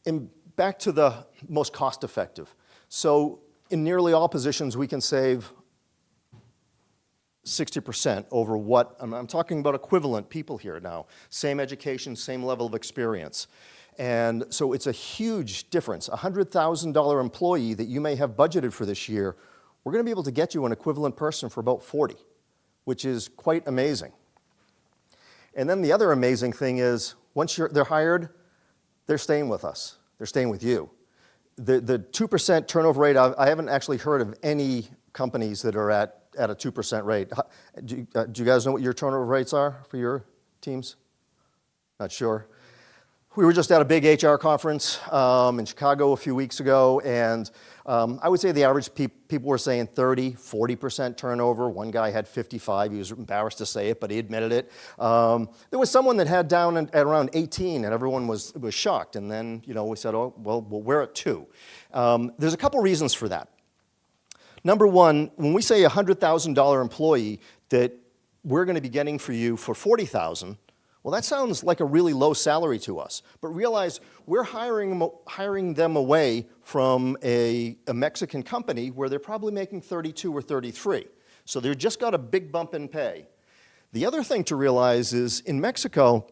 And back to the most cost-effective. So in nearly all positions, we can save 60% over what, I'm talking about equivalent people here now, same education, same level of experience. And so it's a huge difference. A $100,000 employee that you may have budgeted for this year, we're going to be able to get you an equivalent person for about 40, which is quite amazing. And then the other amazing thing is, once they're hired, they're staying with us. They're staying with you. The 2% turnover rate, I haven't actually heard of any companies that are at a 2% rate. Do you guys know what your turnover rates are for your teams? Not sure. We were just at a big HR conference in Chicago a few weeks ago, and I would say the average people were saying 30, 40% turnover. One guy had 55. He was embarrassed to say it, but he admitted it. There was someone that had down at around 18, and everyone was shocked. And then, we said, oh, well, we're at 2. There's a couple reasons for that. Number one, when we say a $100,000 employee that we're going to be getting for you for $40,000, well, that sounds like a really low salary to us. But realize we're hiring them away from a Mexican company where they're probably making 32 or 33. So they've just got a big bump in pay. The other thing to realize is in Mexico,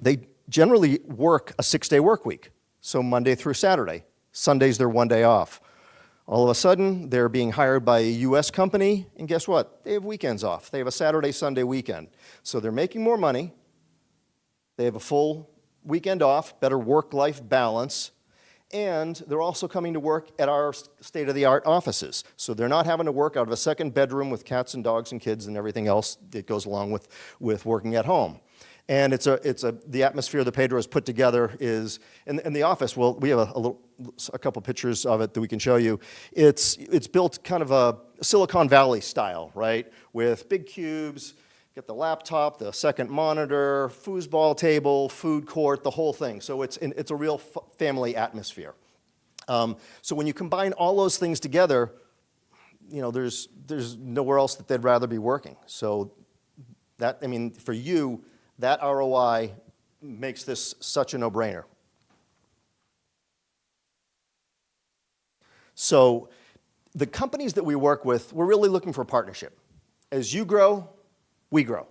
they generally work a 6-day work week. So Monday through Saturday. Sundays, they're 1 day off. All of a sudden, they're being hired by a US company, and guess what? They have weekends off. They have a Saturday, Sunday weekend. So they're making more money. They have a full weekend off, better work-life balance, and they're also coming to work at our state-of-the-art offices. So they're not having to work out of a second bedroom with cats and dogs and kids and everything else that goes along with working at home. And the atmosphere that Pedro has put together is, in the office, well, we have a couple pictures of it that we can show you. It's built kind of a Silicon Valley style, right? With big cubes, get the laptop, the second monitor, foosball table, food court, the whole thing. So it's a real family atmosphere. So when you combine all those things together, there's nowhere else that they'd rather be working. So for you, that ROI makes this such a no-brainer. So the companies that we work with, we're really looking for a partnership. As you grow, we grow.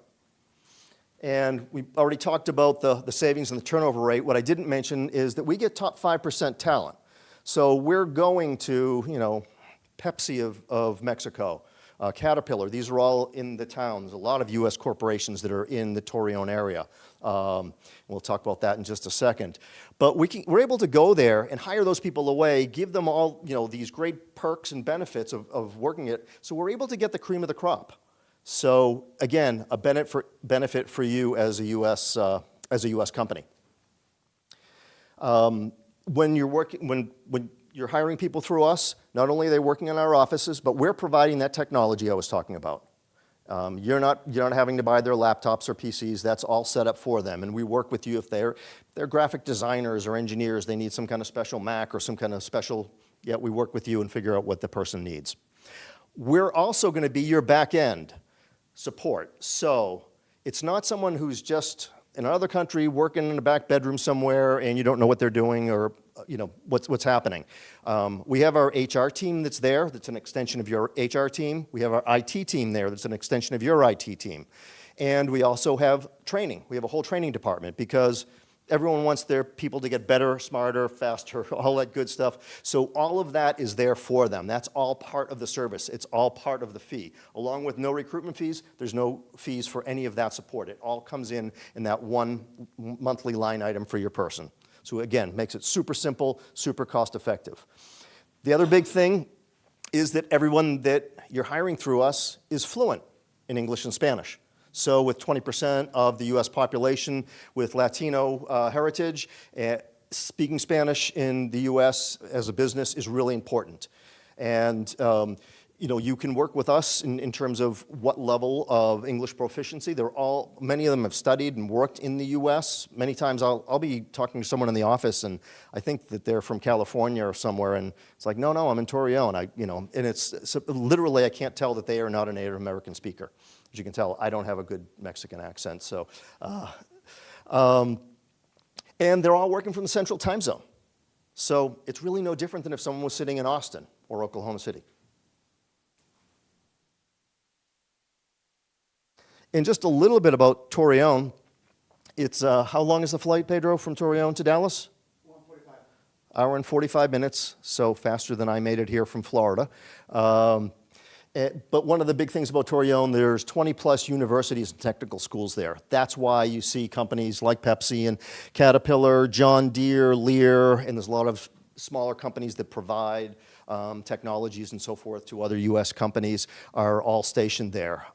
And we already talked about the savings and the turnover rate. What I didn't mention is that we get top 5% talent. So we're going to, Pepsi of Mexico, Caterpillar. These are all in the towns. A lot of U.S. corporations that are in the Torreon area. We'll talk about that in just a second. But we're able to go there and hire those people away, give them all these great perks and benefits of working it. So we're able to get the cream of the crop. So again, a benefit for you as a U.S. Company. When you're hiring people through us, not only are they working in our offices, but we're providing that technology I was talking about. You're not having to buy their laptops or PCs. That's all set up for them. And we work with you if they're graphic designers or engineers. They need some kind of special Mac or some kind of special, we work with you and figure out what the person needs. We're also going to be your back end support. So it's not someone who's just in another country working in a back bedroom somewhere and you don't know what they're doing or what's happening. We have our HR team that's there, that's an extension of your HR team. We have our IT team there that's an extension of your IT team. And we also have training. We have a whole training department because everyone wants their people to get better, smarter, faster, all that good stuff. So all of that is there for them. That's all part of the service. It's all part of the fee. Along with no recruitment fees, there's no fees for any of that support. It all comes in that one monthly line item for your person. So again, makes it super simple, super cost effective. The other big thing is that everyone that you're hiring through us is fluent in English and Spanish. So with 20% of the US population with Latino heritage, speaking Spanish in the US as a business is really important. And you can work with us in terms of what level of English proficiency. Many of them have studied and worked in the US. Many times I'll be talking to someone in the office and I think that they're from California or somewhere and it's like, no, I'm in Torreon. And it's literally I can't tell that they are not a Native American speaker. As you can tell, I don't have a good Mexican accent. So, and they're all working from the Central Time Zone. So it's really no different than if someone was sitting in Austin or Oklahoma City. And just a little bit about Torreon. It's, how long is the flight, Pedro, from Torreon to Dallas? 1:45. Hour and 45 minutes, so faster than I made it here from Florida. But one of the big things about Torreon, there's 20 plus universities and technical schools there. That's why you see companies like Pepsi and Caterpillar, John Deere, Lear, and there's a lot of smaller companies that provide technologies and so forth to other US companies are all stationed there.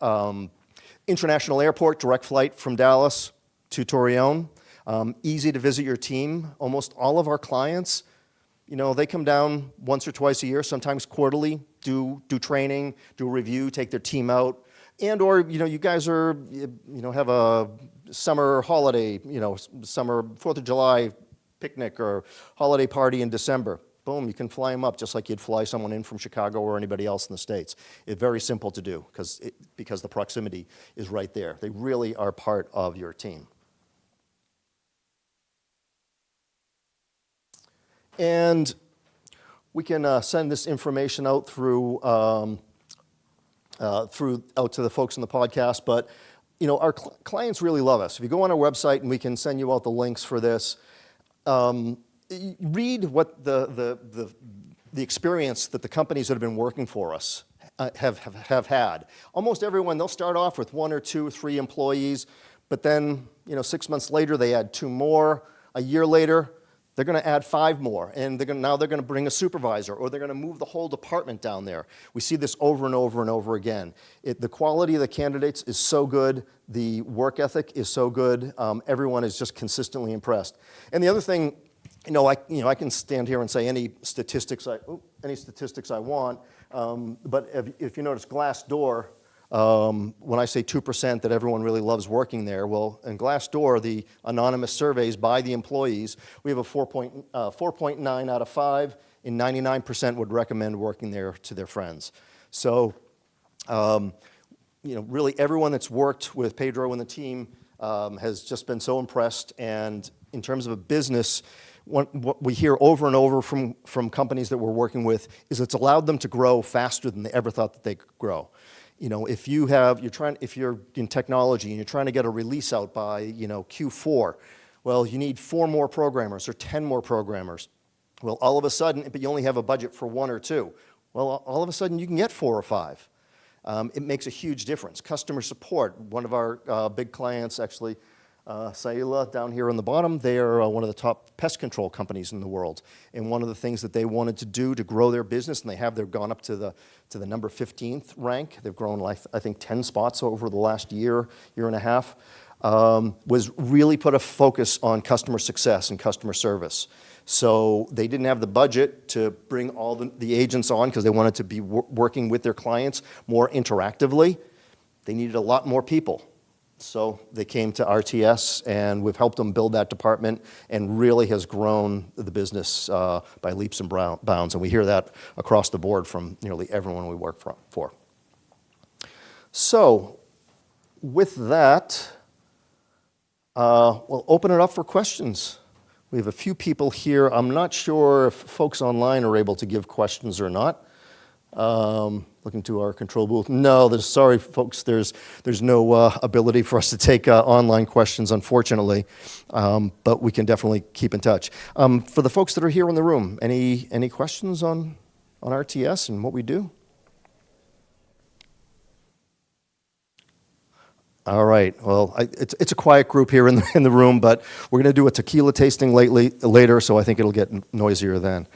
International airport, direct flight from Dallas to Torreon. Easy to visit your team. Almost all of our clients, you know, they come down once or twice a year, sometimes quarterly, do training, do a review, take their team out, and or, you know, you guys are, you know, have a summer holiday, you know, summer 4th of July picnic or holiday party in December. Boom, you can fly them up just like you'd fly someone in from Chicago or anybody else in the States. It's very simple to do because the proximity is right there. They really are part of your team. And we can send this information out out to the folks in the podcast. But you know, our clients really love us. If you go on our website, and we can send you out the links for this, read what the experience that the companies that have been working for us have had. Almost everyone, they'll start off with 1 or 2 or 3 employees, but then, you know, 6 months later they add 2 more. A year later, they're going to add 5 more, and now they're going to bring a supervisor, or they're going to move the whole department down there. We see this over and over and over again. The quality of the candidates is so good. The work ethic is so good. Everyone is just consistently impressed. And the other thing, I can stand here and say any statistics I want, but if you notice Glassdoor, when I say 2% that everyone really loves working there, well, in Glassdoor, the anonymous surveys by the employees, we have a 4.9 out of 5, and 99% would recommend working there to their friends. So, really everyone that's worked with Pedro and the team has just been so impressed. And in terms of a business, what we hear over and over from companies that we're working with is it's allowed them to grow faster than they ever thought that they could grow. You know, if you're in technology and you're trying to get a release out by, Q4, well, you need 4 more programmers or 10 more programmers. Well, all of a sudden, but you only have a budget for 1 or 2. Well, all of a sudden you can get 4 or 5. It makes a huge difference. Customer support, one of our big clients actually, Saila down here on the bottom, they are one of the top pest control companies in the world. And one of the things that they wanted to do to grow their business, and they've gone up to the number 15th rank. They've grown, like, I think, 10 spots over the last year and a half, was really put a focus on customer success and customer service. So they didn't have the budget to bring all the agents on because they wanted to be working with their clients more interactively. They needed a lot more people. So they came to RTS, and we've helped them build that department, and really has grown the business by leaps and bounds. And we hear that across the board from nearly everyone we work for. So with that, we'll open it up for questions. We have a few people here. I'm not sure if folks online are able to give questions or not. Looking to our control booth. No, sorry, folks, there's no ability for us to take online questions, unfortunately, but we can definitely keep in touch. For the folks that are here in the room, any questions on RTS and what we do? All right. Well, it's a quiet group here in the room, but we're going to do a tequila tasting later, so I think it'll get noisier then.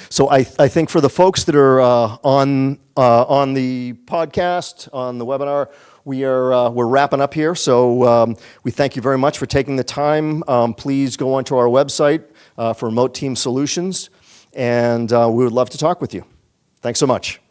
So I think for the folks that are on the podcast, on the webinar, we're wrapping up here. So we thank you very much for taking the time. Please go onto our website for Remote Team Solutions, and we would love to talk with you. Thanks so much.